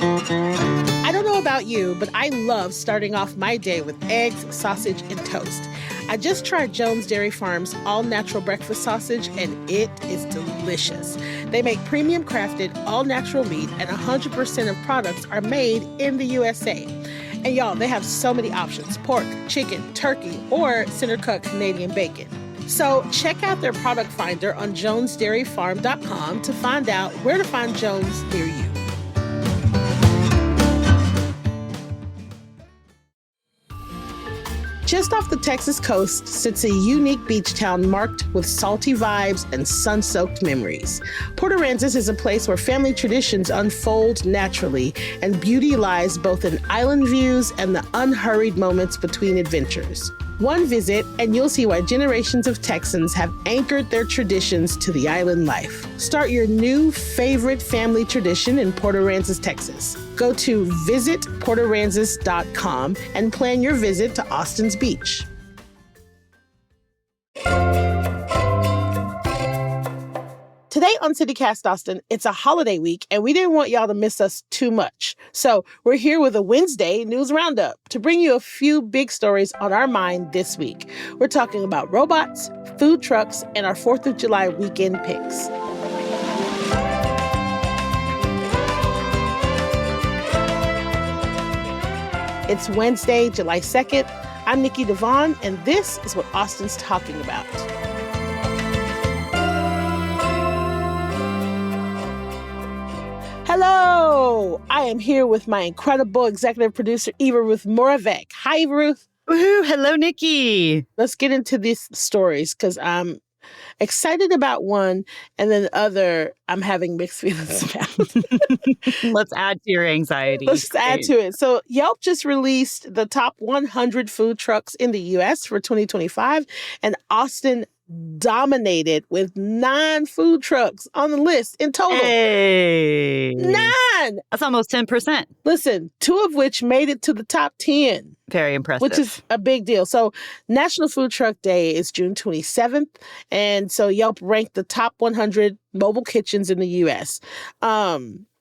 I don't know about you, but I love starting off my day with eggs, sausage, and toast. I just tried Jones Dairy Farm's all-natural breakfast sausage, and it is delicious. They make premium crafted, all-natural meat, and 100% of products are made in the USA. And y'all, they have so many options: pork, chicken, turkey, or center-cut Canadian bacon. So check out their product finder on jonesdairyfarm.com to find out where to find Jones near you. Just off the Texas coast sits a unique beach town marked with salty vibes and sun-soaked memories. Port Aransas is a place where family traditions unfold naturally, and beauty lies both in island views and the unhurried moments between adventures. One visit, and you'll see why generations of Texans have anchored their traditions to the island life. Start your new favorite family tradition in Port Aransas, Texas. Go to visitportaransas.com and plan your visit to Austin's beach. Today on CityCast Austin, it's a holiday week, and we didn't want y'all to miss us too much. So we're here with a Wednesday news roundup to bring you a few big stories on our mind this week. We're talking about robots, food trucks, and our 4th of July weekend picks. It's Wednesday, July 2nd. I'm Nikki Devon, and this is what Austin's talking about. Hello! I am here with my incredible executive producer, Eva Ruth Moravec. Hi, Eva Ruth. Woohoo! Hello, Nikki. Let's get into these stories because I'm excited about one, and then the other I'm having mixed feelings about. Let's add to your anxiety. Let's add to it. So Yelp just released the top 100 food trucks in the U.S. for 2025, and Austin dominated with 9 food trucks on the list in total. Hey! 9! That's almost 10%. Listen, 2 of which made it to the top 10. Very impressive. Which is a big deal. So National Food Truck Day is June 27th. And so Yelp ranked the top 100 mobile kitchens in the U.S.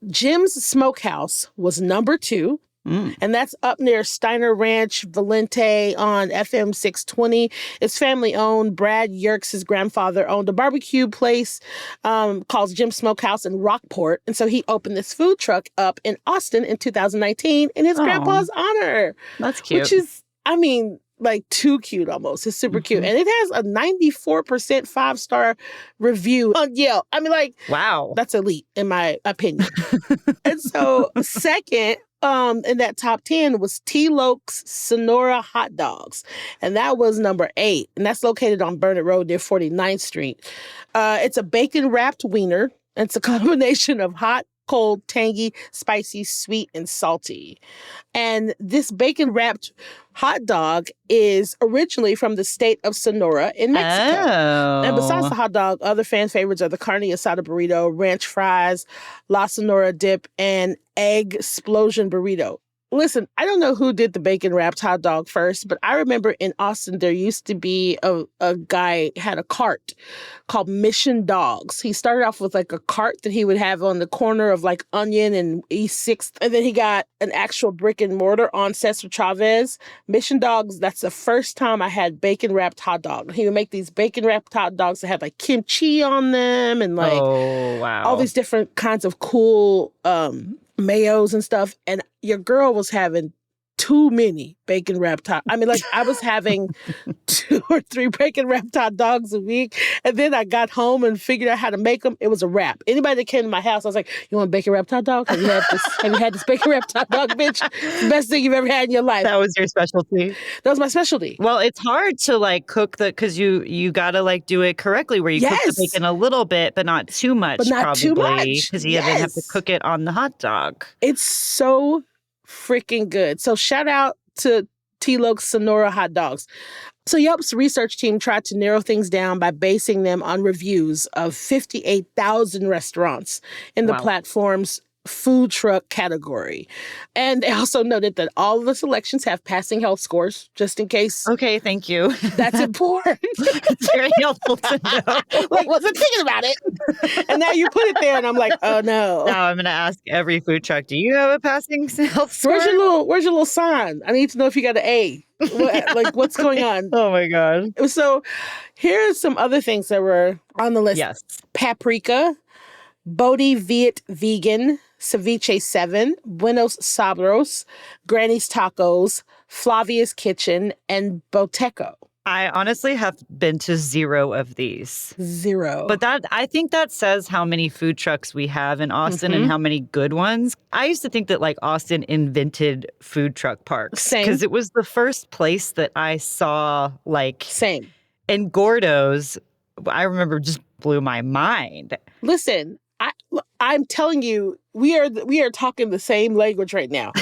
Jim's Smokehouse was number 2. And that's up near Steiner Ranch, Valente on FM 620. It's family owned. Brad Yerkes, his grandfather, owned a barbecue place called Jim's Smokehouse in Rockport. And so he opened this food truck up in Austin in 2019 in his grandpa's honor. That's cute. Which is, like too cute almost. It's super cute. And it has a 94% 5-star review on Yelp. Wow. That's elite in my opinion. And so second, in that top 10 was T-Loke's Sonora Hot Dogs. And that was number 8. And that's located on Burnett Road near 49th Street. It's a bacon-wrapped wiener. It's a combination of hot, cold, tangy, spicy, sweet, and salty. And this bacon-wrapped hot dog is originally from the state of Sonora in Mexico. Oh. And besides the hot dog, other fan favorites are the carne asada burrito, ranch fries, La Sonora dip, and egg explosion burrito. Listen, I don't know who did the bacon-wrapped hot dog first, but I remember in Austin there used to be a guy had a cart called Mission Dogs. He started off with like a cart that he would have on the corner of like Onion and East 6th, and then he got an actual brick and mortar on Cesar Chavez. Mission Dogs, that's the first time I had bacon-wrapped hot dog. He would make these bacon-wrapped hot dogs that had like kimchi on them and like all these different kinds of cool mayos and stuff, and your girl was having too many bacon wrapped hot. I was having 2 or 3 bacon wrapped hot dogs a week, and then I got home and figured out how to make them. It was a wrap. Anybody that came to my house, I was like, "You want a bacon wrapped hot dog? Have you had this? Have you had this bacon wrapped hot dog, bitch? The best thing you've ever had in your life." That was your specialty. That was my specialty. Well, it's hard to like cook because you gotta like do it correctly, where you cook the bacon a little bit, but not too much. But not too much, because you then have to cook it on the hot dog. It's so freaking good. So shout out to T-Loke's Sonora Hot Dogs. So Yelp's research team tried to narrow things down by basing them on reviews of 58,000 restaurants in the platform's food truck category. And they also noted that all of the selections have passing health scores, just in case. Okay, thank you. That's important. It's very helpful to know. Like, wasn't thinking about it. And now you put it there, and I'm like, oh no. Now I'm going to ask every food truck, do you have a passing health score? Where's your little sign? I need to know if you got an A. Like, what's going on? Oh my God. So here's some other things that were on the list. Yes. Paprika, Bodhi Viet Vegan, Ceviche 7, Buenos Sabros, Granny's Tacos, Flavia's Kitchen, and Boteco. I honestly have been to 0 of these. 0. But I think that says how many food trucks we have in Austin and how many good ones. I used to think that like Austin invented food truck parks. Same. Because it was the first place that I saw like. Same. And Gordo's, I remember, just blew my mind. Listen, I'm telling you, we are talking the same language right now.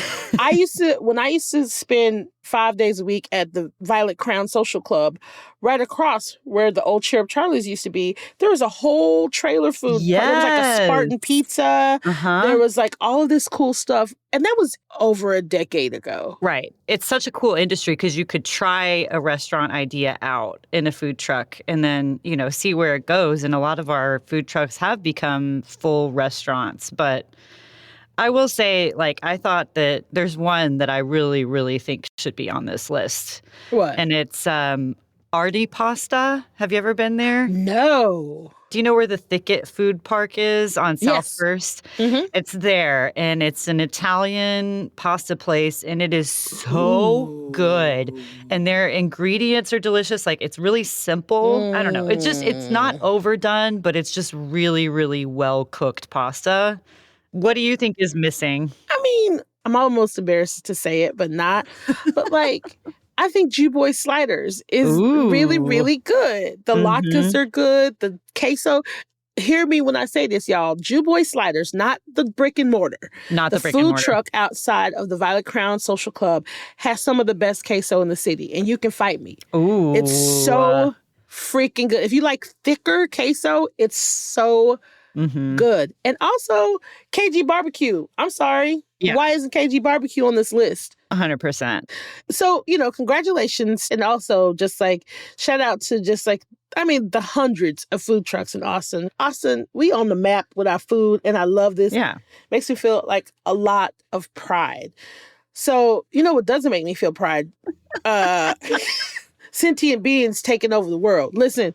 When I used to spend 5 days a week at the Violet Crown Social Club, right across where the old Cherub Charlie's used to be, there was a whole trailer food. Yes. There was like a Spartan pizza. There was like all of this cool stuff. And that was over a decade ago. Right. It's such a cool industry because you could try a restaurant idea out in a food truck and then, see where it goes. And a lot of our food trucks have become full restaurants. But I will say, like, I thought that there's one that I really, really think should be on this list. What? And it's Ardi Pasta. Have you ever been there? No. Do you know where the Thicket Food Park is on South Yes. First? Mm-hmm. It's there, and it's an Italian pasta place, and it is so good. And their ingredients are delicious. Like, it's really simple. I don't know. It's not overdone, but it's just really, really well-cooked pasta. What do you think is missing? I mean, I'm almost embarrassed to say it, but not. But like, I think Cowboy sliders is really, really good. The latkes are good. The queso. Hear me when I say this, y'all. Cowboy sliders, not the brick and mortar. Not the brick and mortar. The food truck outside of the Violet Crown Social Club has some of the best queso in the city, and you can fight me. Ooh. It's so freaking good. If you like thicker queso, it's so good. And also, KG Barbecue. I'm sorry. Yeah. Why isn't KG Barbecue on this list? 100%. So, congratulations. And also just like shout out to the hundreds of food trucks in Austin. Austin, we on the map with our food, and I love this. Yeah. Makes me feel like a lot of pride. So, what doesn't make me feel pride? Sentient beings taking over the world. Listen,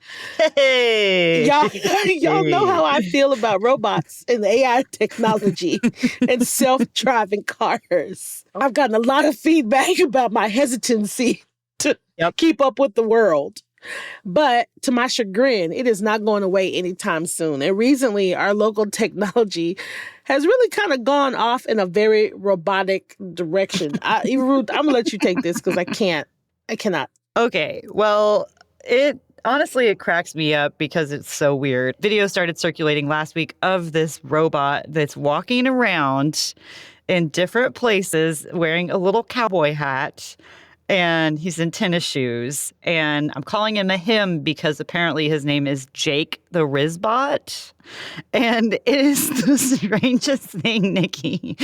hey, y'all know how I feel about robots and AI technology and self-driving cars. I've gotten a lot of feedback about my hesitancy to keep up with the world. But to my chagrin, it is not going away anytime soon. And recently, our local technology has really kind of gone off in a very robotic direction. I'm going to let you take this because I cannot. Okay, well, it cracks me up because it's so weird. Video started circulating last week of this robot that's walking around in different places wearing a little cowboy hat, and he's in tennis shoes. And I'm calling him a him because apparently his name is Jake the Rizbot. And it is the strangest thing, Nikki.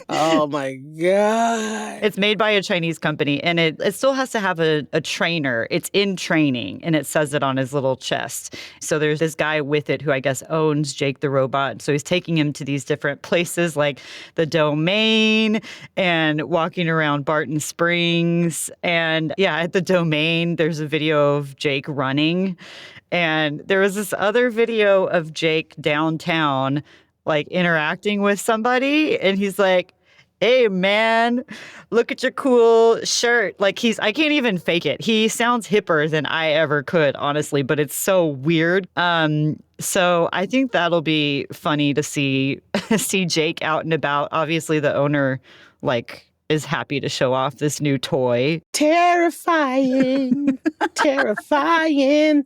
Oh my God. It's made by a Chinese company, and it still has to have a trainer. It's in training, and it says it on his little chest. So there's this guy with it who I guess owns Jake the Robot. So he's taking him to these different places like the Domain and walking around Barton Springs. And yeah, at the Domain, there's a video of Jake running. And there was this other video of Jake downtown, like interacting with somebody. And he's like, hey, man, look at your cool shirt. Like I can't even fake it. He sounds hipper than I ever could, honestly, but it's so weird. So I think that'll be funny to see Jake out and about. Obviously, the owner, is happy to show off this new toy. Terrifying. Terrifying.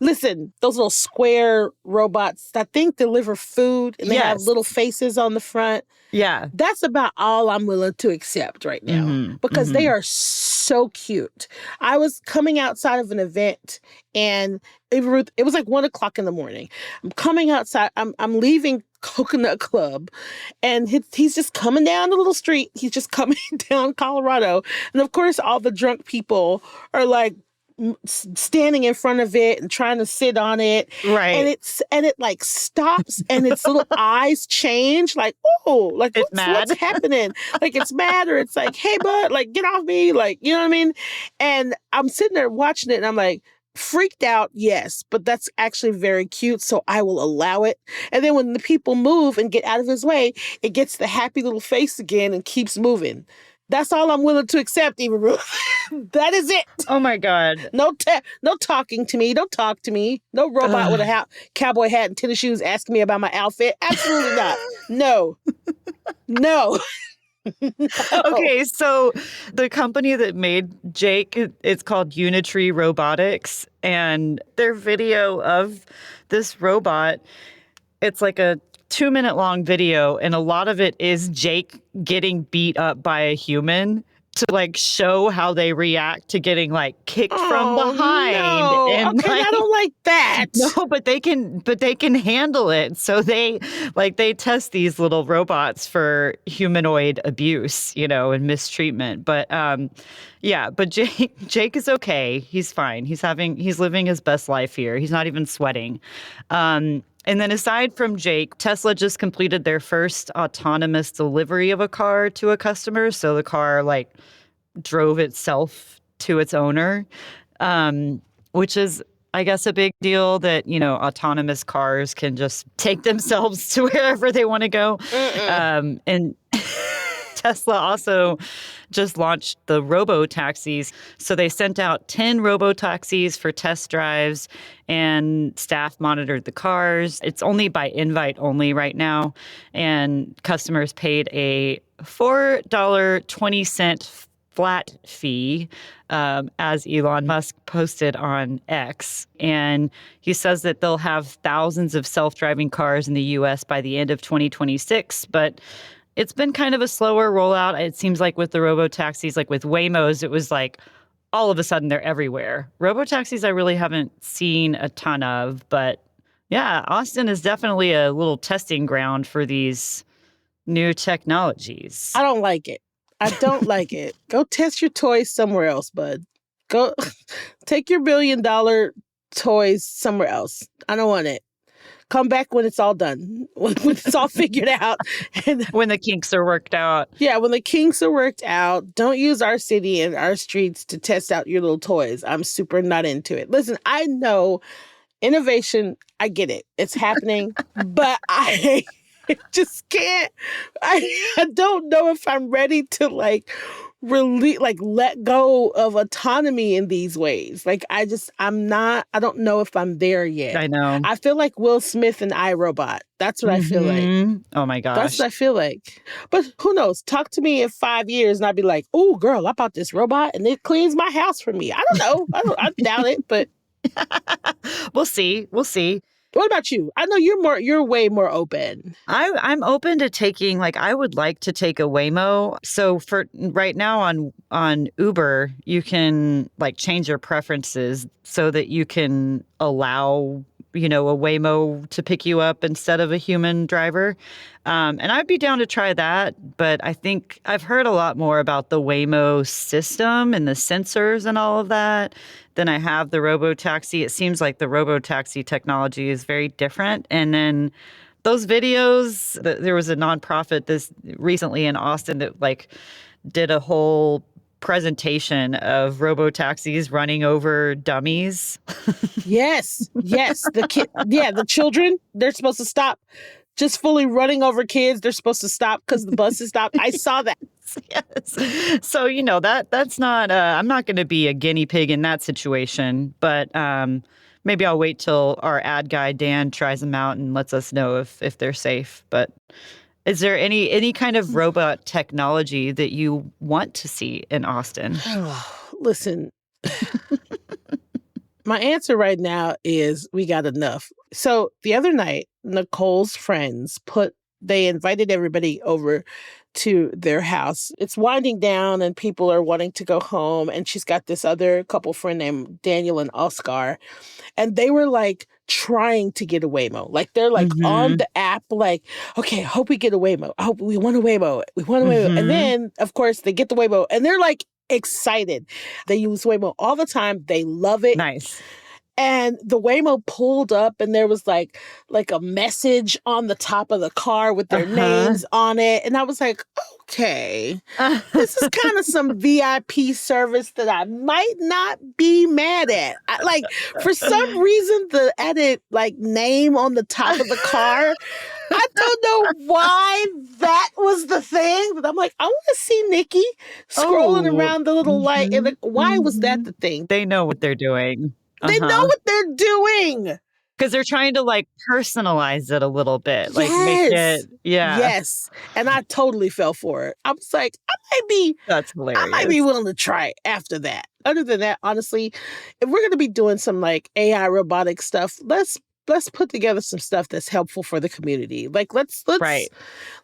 Listen, those little square robots, I think deliver food, and they have little faces on the front. Yeah. That's about all I'm willing to accept right now because they are so cute. I was coming outside of an event, and it was like 1:00 in the morning. I'm coming outside. I'm leaving Coconut Club, and he's just coming down the little street. He's just coming down Colorado, and of course, all the drunk people are like standing in front of it and trying to sit on it, and Right. it like stops, and its little eyes change, like, oh, like It's what's mad. happening? Like it's mad, or it's like, hey bud, like get off me, like, you know what I mean? And I'm sitting there watching it, and I'm like, freaked out, yes, but that's actually very cute, so I will allow it. And then when the people move and get out of his way, it gets the happy little face again and keeps moving. That's all I'm willing to accept, Eva Ruth. That is it. Oh my God. No talking to me. Don't talk to me. No robot with a cowboy hat and tennis shoes asking me about my outfit. Absolutely not. No. No. No. Okay, so the company that made Jake, it's called Unitree Robotics, and their video of this robot, it's like a 2-minute long video, and a lot of it is Jake getting beat up by a human to like show how they react to getting like kicked from behind. No. And okay, I don't like that. no, but they can handle it. So they test these little robots for humanoid abuse, and mistreatment. But yeah, but Jake is okay. He's fine. He's living his best life here. He's not even sweating. And then aside from Jake, Tesla just completed their first autonomous delivery of a car to a customer. So the car like drove itself to its owner, which is, I guess, a big deal that, autonomous cars can just take themselves to wherever they want to go. And Tesla also just launched the robo-taxis. So they sent out 10 robo-taxis for test drives, and staff monitored the cars. It's only by invite only right now. And customers paid a $4.20 flat fee, as Elon Musk posted on X. And he says that they'll have thousands of self-driving cars in the U.S. by the end of 2026. But it's been kind of a slower rollout. It seems like with the robo-taxis, like with Waymos, it was like all of a sudden they're everywhere. Robo-taxis I really haven't seen a ton of. But yeah, Austin is definitely a little testing ground for these new technologies. I don't like it. I don't like it. Go test your toys somewhere else, bud. Go take your $1 billion toys somewhere else. I don't want it. Come back when it's all done, when it's all figured out. And when the kinks are worked out. Yeah, when the kinks are worked out. Don't use our city and our streets to test out your little toys. I'm super not into it. Listen, I know innovation, I get it. It's happening, but I just can't. I don't know if I'm ready to let go of autonomy in these ways. I don't know if I'm there yet. I know. I feel like Will Smith and iRobot. That's what I feel like. Oh my gosh. That's what I feel like. But who knows? Talk to me in 5 years and I'll be like, oh girl, I bought this robot and it cleans my house for me. I don't know. I doubt it, but we'll see. We'll see. What about you? I know you're way more open. I'm open to taking, I would like to take a Waymo. So for right now on Uber, you can change your preferences so that you can allow, a Waymo to pick you up instead of a human driver. And I'd be down to try that. But I think I've heard a lot more about the Waymo system and the sensors and all of that than I have the robo-taxi. It seems like the robo-taxi technology is very different. And then those videos, there was a nonprofit this recently in Austin that did a whole presentation of robo-taxis running over dummies. Yes. The children, they're supposed to stop just fully running over kids. They're supposed to stop because the buses stopped. I saw that. Yes. So, that's not, I'm not going to be a guinea pig in that situation, but maybe I'll wait till our ad guy, Dan, tries them out and lets us know if they're safe. But is there any kind of robot technology that you want to see in Austin? Listen, my answer right now is we got enough. So the other night, Nicole's friends they invited everybody over to their house. It's winding down and people are wanting to go home. And she's got this other couple friend named Daniel and Oscar. And they were like trying to get a Waymo. Like they're like on Mm-hmm. the app, like, okay, I hope we get a Waymo. I hope we want a Waymo. We want a Waymo. And Mm-hmm. then, of course, they get the Waymo and they're like excited. They use Waymo all the time. They love it. Nice. And the Waymo pulled up and there was like a message on the top of the car with their Uh-huh. names on it. And I was like, okay, this is kind of some VIP service that I might not be mad at. Like for some reason, the added like name on the top of the car, I don't know why that was the thing, but I'm like, I want to see Nikki scrolling Oh. around the little light. And Mm-hmm. why was that the thing? They know what they're doing. They know Uh-huh. what they're doing. Because they're trying to like personalize it a little bit, like make Yes. it, yeah, Yes. And I totally fell for it. I was like, that's I might be hilarious. willing to try it after that. Other than that, honestly, if we're gonna be doing some like AI robotic stuff, let's put together some stuff that's helpful for the community. Like Right.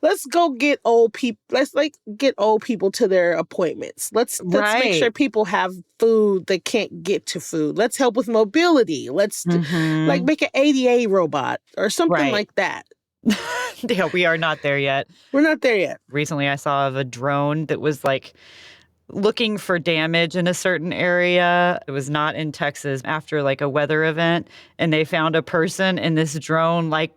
let's go get old people. Let's like get old people to their appointments. Let's make sure Right. people have food that can't get to food. Let's help with mobility. Like Mm-hmm. make an ADA robot or something Right. like that. Yeah, we are not there yet. We're not there yet. Recently, I saw of a drone that was like looking for damage in a certain area. It was not in Texas after like a weather event. And they found a person and this drone like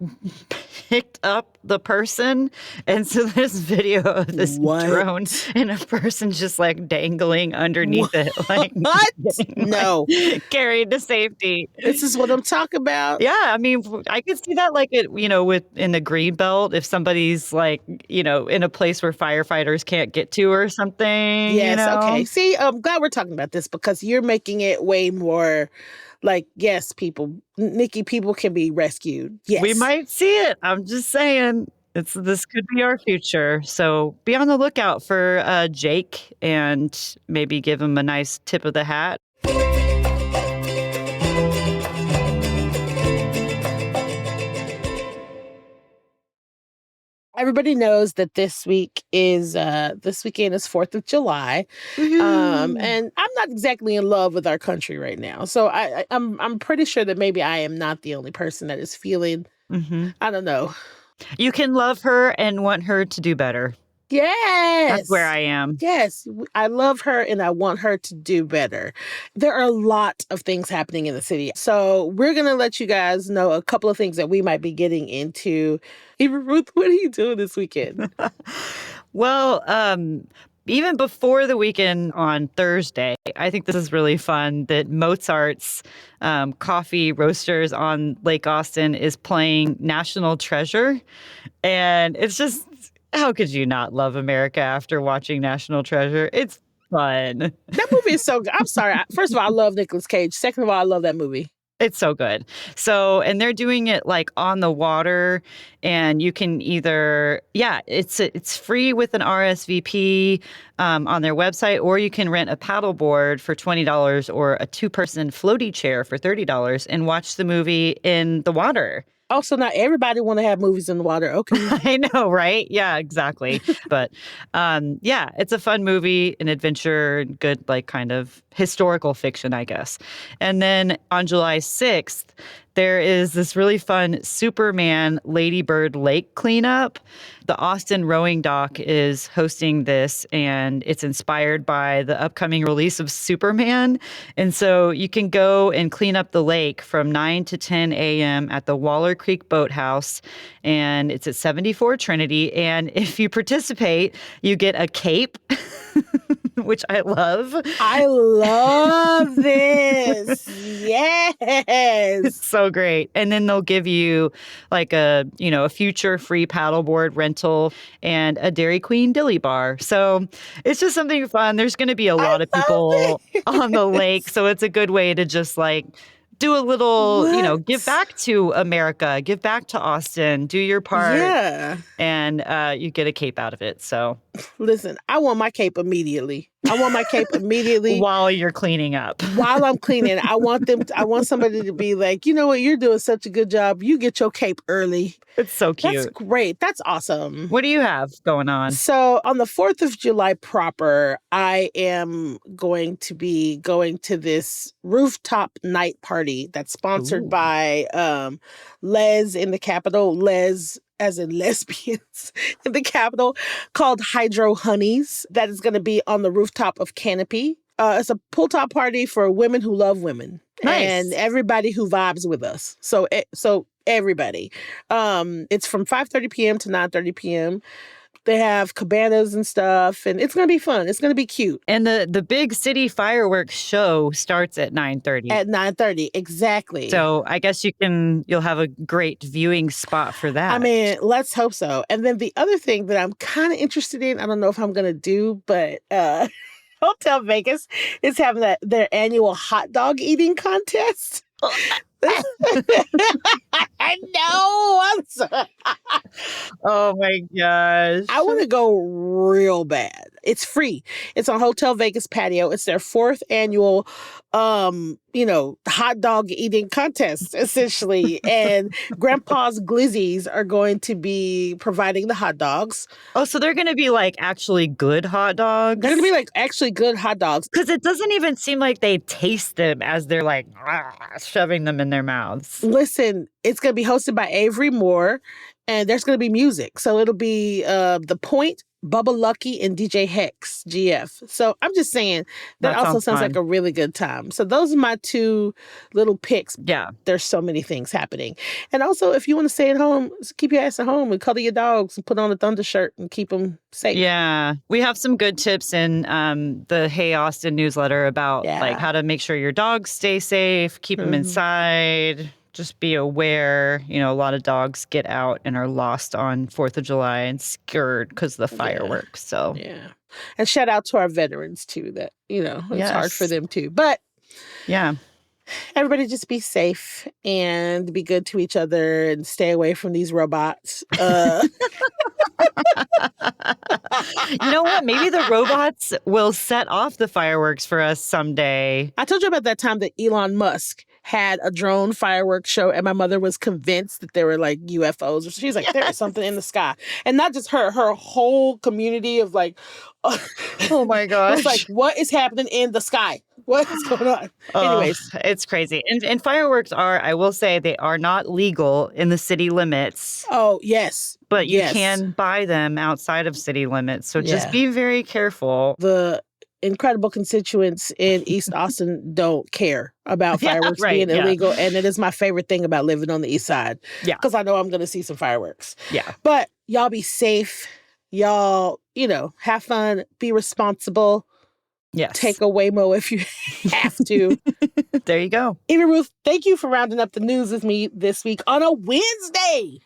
picked up the person. And so there's video of this drone What? and a person just like dangling underneath it, like What? getting No. like carried to safety. This is what I'm talking about. Yeah, I mean, I could see that like it, with in the green belt, if somebody's like, in a place where firefighters can't get to or something, Yes. Okay. See, I'm glad we're talking about this because you're making it way more like, yes, Nikki, people can be rescued. We Yes. might see it. I'm just saying. This could be our future. So be on the lookout for Jake and maybe give him a nice tip of the hat. Everybody knows that this weekend is 4th of July. Woohoo. And I'm not exactly in love with our country right now. So I'm pretty sure that maybe I am not the only person that is feeling, Hmm. I don't know. You can love her and want her to do better. That's where Yes. I am. Yes, I love her and I want her to do better. There are a lot of things happening in the city. So we're going to let you guys know a couple of things that we might be getting into. Even Ruth, what are you doing this weekend? Well, even before the weekend on Thursday, I think this is really fun that Mozart's coffee roasters on Lake Austin is playing National Treasure. And it's just, how could you not love America after watching National Treasure? It's fun. That movie is so good. I'm sorry. First of all, I love Nicolas Cage. Second of all, I love that movie. It's so good. So, and they're doing it like on the water, and you can either, it's free with an RSVP on their website, or you can rent a paddleboard for $20 or a two-person floaty chair for $30 and watch the movie in the water. Also, not everybody want to have movies in the water. Okay. I know, right? Yeah, exactly. But it's a fun movie, an adventure, good, like kind of historical fiction, I guess. And then on July 6th, there is this really fun Superman Ladybird Lake cleanup. The Austin Rowing Dock is hosting this, and it's inspired by the upcoming release of Superman. And so you can go and clean up the lake from 9 to 10 a.m. at the Waller Creek Boathouse, and it's at 74 Trinity. And if you participate, you get a cape, which I love. I love this. Yes. It's so great. And then they'll give you like a future free paddleboard rental and a Dairy Queen dilly bar. So it's just something fun. There's going to be a lot of people on the lake. So it's a good way to just like do a little, give back to America, give back to Austin, do your part. Yeah. And you get a cape out of it. So Listen, I want my cape immediately. I want my cape immediately. While you're cleaning up. While I'm cleaning, I want somebody to be like, you know what, you're doing such a good job. You get your cape early. It's so cute. That's great. That's awesome. What do you have going on? So on the 4th of July proper, I am going to be going to this rooftop night party that's sponsored by Les in the Capitol, Les as in lesbians in the Capitol, called Hydro Honeys. That is going to be on the rooftop of Canopy. It's a pull top party for women who love women. Nice. And everybody who vibes with us. So everybody. It's from 5:30 p.m. to 9:30 p.m. They have cabanas and stuff, and it's going to be fun. It's going to be cute. And the big city fireworks show starts at 9:30. At 9:30, exactly. So I guess you'll have a great viewing spot for that. I mean, let's hope so. And then the other thing that I'm kind of interested in, I don't know if I'm going to do, but Hotel Vegas is having their annual hot dog eating contest. I know. I'm sorry. Oh my gosh. I want to go real bad. It's free. It's on Hotel Vegas patio. It's their 4th annual, hot dog eating contest, essentially. And Grandpa's Glizzies are going to be providing the hot dogs. Oh, so they're going to be like actually good hot dogs? They're going to be like actually good hot dogs. Because it doesn't even seem like they taste them as they're like shoving them in their mouths. Listen, it's going to be hosted by Avery Moore, and there's going to be music. So it'll be The Point, Bubba Lucky, and DJ Hex, GF. So I'm just saying that also sounds like a really good time. So those are my 2 little picks. Yeah. There's so many things happening. And also, if you want to stay at home, keep your ass at home and cuddle your dogs and put on a Thunder shirt and keep them safe. Yeah. We have some good tips in the Hey Austin newsletter about like how to make sure your dogs stay safe, keep them inside. Just be aware, a lot of dogs get out and are lost on 4th of July and scared because of the fireworks. So, yeah. And shout out to our veterans, too, that, it's hard for them, too. But, yeah. Everybody just be safe and be good to each other and stay away from these robots. You know what? Maybe the robots will set off the fireworks for us someday. I told you about that time that Elon Musk had a drone fireworks show, and my mother was convinced that they were like UFOs. She's like, there is something in the sky. And not just her whole community of like, oh my gosh. It's like, what is happening in the sky? What is going on? Anyways. It's crazy. And fireworks I will say, they are not legal in the city limits. Oh, yes. But you can buy them outside of city limits. So just be very careful. The incredible constituents in East Austin don't care about fireworks being illegal. And it is my favorite thing about living on the East Side. Yeah. Because I know I'm going to see some fireworks. Yeah. But y'all be safe. Y'all, have fun. Be responsible. Yes. Take a Waymo if you have to. There you go. Eva Ruth, thank you for rounding up the news with me this week on a Wednesday.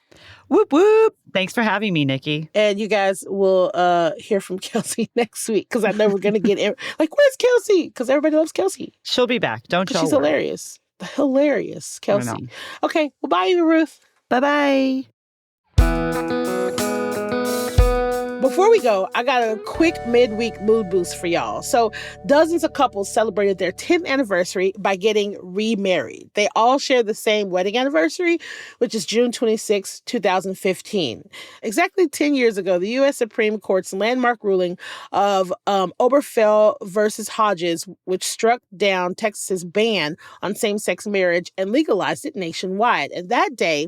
Whoop, whoop. Thanks for having me, Nikki. And you guys will hear from Kelsey next week because I know we're going to get like, where's Kelsey? Because everybody loves Kelsey. She'll be back. Don't y'all She's worry. hilarious. Hilarious, Kelsey. Okay, well, bye, Eva Ruth. Bye-bye. Before we go, I got a quick midweek mood boost for y'all. So dozens of couples celebrated their 10th anniversary by getting remarried. They all share the same wedding anniversary, which is June 26, 2015. Exactly 10 years ago, the U.S. Supreme Court's landmark ruling of Obergefell versus Hodges, which struck down Texas's ban on same-sex marriage and legalized it nationwide. And that day,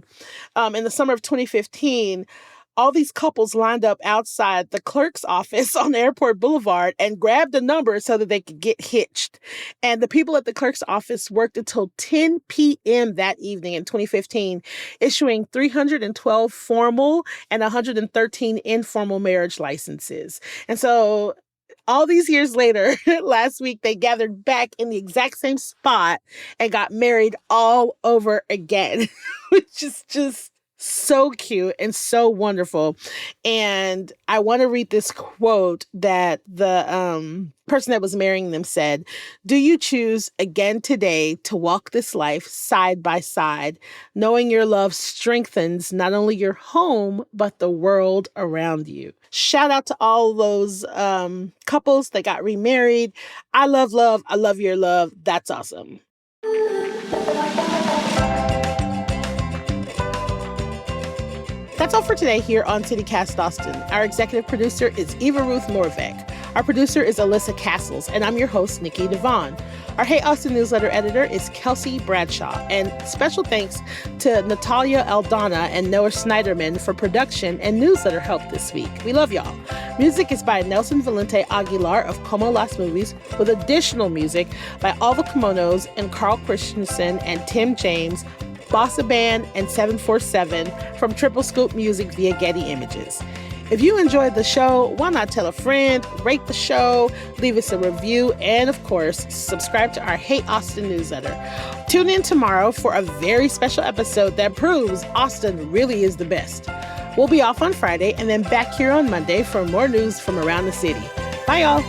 in the summer of 2015, all these couples lined up outside the clerk's office on Airport Boulevard and grabbed a number so that they could get hitched. And the people at the clerk's office worked until 10 p.m. that evening in 2015, issuing 312 formal and 113 informal marriage licenses. And so all these years later, last week, they gathered back in the exact same spot and got married all over again, which is just So cute and so wonderful. And I want to read this quote that the person that was marrying them said: "Do you choose again today to walk this life side by side, knowing your love strengthens not only your home, but the world around you?" Shout out to all those couples that got remarried. I love love. I love your love. That's awesome. That's all for today here on CityCast Austin. Our executive producer is Eva Ruth Norvek. Our producer is Alyssa Castles, and I'm your host, Nikki Devon. Our Hey Austin newsletter editor is Kelsey Bradshaw. And special thanks to Natalia Aldana and Noah Schneiderman for production and newsletter help this week. We love y'all. Music is by Nelson Valente Aguilar of Como Las Movies, with additional music by All the Kimonos and Carl Christensen and Tim James, Bossa Band, and 747 from Triple Scoop Music via Getty Images. If you enjoyed the show, why not tell a friend, rate the show, leave us a review, and of course, subscribe to our Hey Austin newsletter. Tune in tomorrow for a very special episode that proves Austin really is the best. We'll be off on Friday and then back here on Monday for more news from around the city. Bye, y'all.